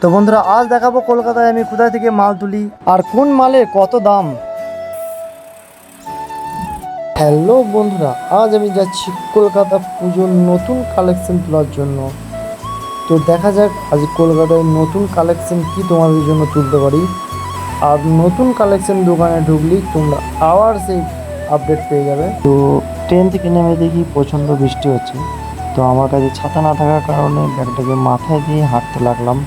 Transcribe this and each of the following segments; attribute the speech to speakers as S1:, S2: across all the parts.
S1: তো বন্ধুরা আজ দেখাবো কলকাতায় আমি কোথায় থেকে মাল তুলি আর কোন মালের কত দাম। হ্যালো বন্ধুরা, আজ আমি যাচ্ছি কলকাতা পুজোর নতুন কালেকশন তোলার জন্য। তো দেখা যাক আজ কলকাতায় নতুন কালেকশন কি তোমাদের জন্য তুলতে পারি। আর নতুন কালেকশন দোকানে ঢুকলেই তোমরা আবার সেই আপডেট পেয়ে যাবে। তো ট্রেন থেকে নেমে দেখি প্রচণ্ড বৃষ্টি হচ্ছে। তো আমার কাছে ছাতা না থাকার কারণে ব্যাগটাকে মাথায় দিয়ে হাঁটতে লাগলাম।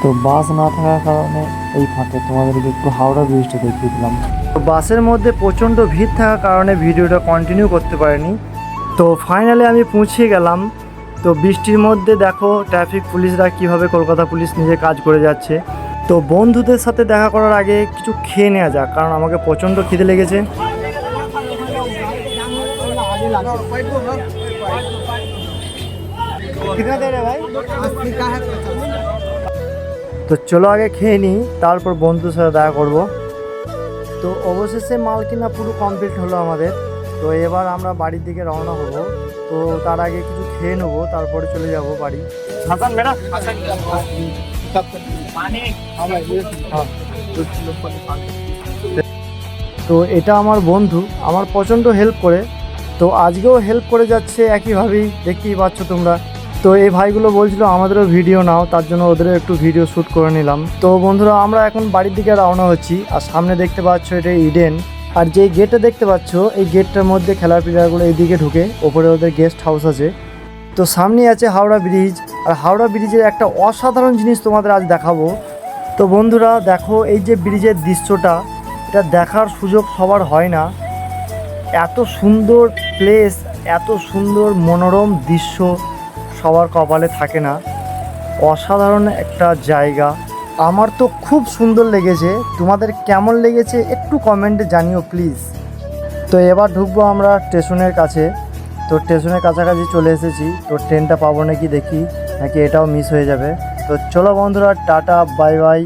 S1: তো বাস না থাকার কারণে এই ফাঁকে তোমাদেরকে একটু হাওড়া ব্রিজটা দেখিয়ে দিলাম। তো বাসের মধ্যে প্রচণ্ড ভিড় থাকার কারণে ভিডিওটা কন্টিনিউ করতে পারিনি। তো ফাইনালি আমি পৌঁছে গেলাম। তো বৃষ্টির মধ্যে দেখো ট্রাফিক পুলিশরা কিভাবে কলকাতা পুলিশ নিজে কাজ করে যাচ্ছে। তো বন্ধুদের সাথে দেখা করার আগে কিছু খেয়ে নেওয়া যাক, কারণ আমাকে প্রচণ্ড খিদে লেগেছে। তো চলো আগে খেয়ে নিই, তারপর বন্ধুদের সাথে দেখা করব। তো অবশেষে মাল কিনা পুরো কমপ্লিট হলো আমাদের। তো এবার আমরা বাড়ির দিকে রওনা হব। তো তার আগে কিছু খেয়ে নেবো, তারপরে চলে যাব বাড়ি। তো এটা আমার বন্ধু, আমার প্রচণ্ড হেল্প করে। তো আজকেও হেল্প করে যাচ্ছে একইভাবেই, দেখতেই পাচ্ছ তোমরা। তো এই ভাইগুলো বলছিল আমাদেরও ভিডিও নাও, তার জন্য ওদেরও একটু ভিডিও শ্যুট করে নিলাম। তো বন্ধুরা আমরা এখন বাড়ির দিকে রওনা হচ্ছি। আর সামনে দেখতে পাচ্ছ এটা ইডেন। আর যেই গেটটা দেখতে পাচ্ছ এই গেটটার মধ্যে খেলার প্লেয়ারগুলো এইদিকে ঢুকে, ওপরে ওদের গেস্ট হাউস আছে। তো সামনে আছে হাওড়া ব্রিজ। আর হাওড়া ব্রিজের একটা অসাধারণ জিনিস তোমাদের আজ দেখাবো। তো বন্ধুরা দেখো এই যে ব্রিজের দৃশ্যটা, এটা দেখার সুযোগ সবার হয় না। এত সুন্দর প্লেস, এত সুন্দর মনোরম দৃশ্য সবার কপালে থাকে না। অসাধারণ একটা জায়গা, আমার তো খুব সুন্দর লেগেছে। তোমাদের কেমন লেগেছে একটু কমেন্টে জানিও প্লিজ। তো এবার ঢুকবো আমরা স্টেশনের কাছে। তো স্টেশনের কাছাকাছি চলে এসেছি। তো ট্রেনটা পাবো নাকি দেখি, নাকি এটাও মিস হয়ে যাবে। তো চলো বন্ধুরা, টাটা বাই বাই।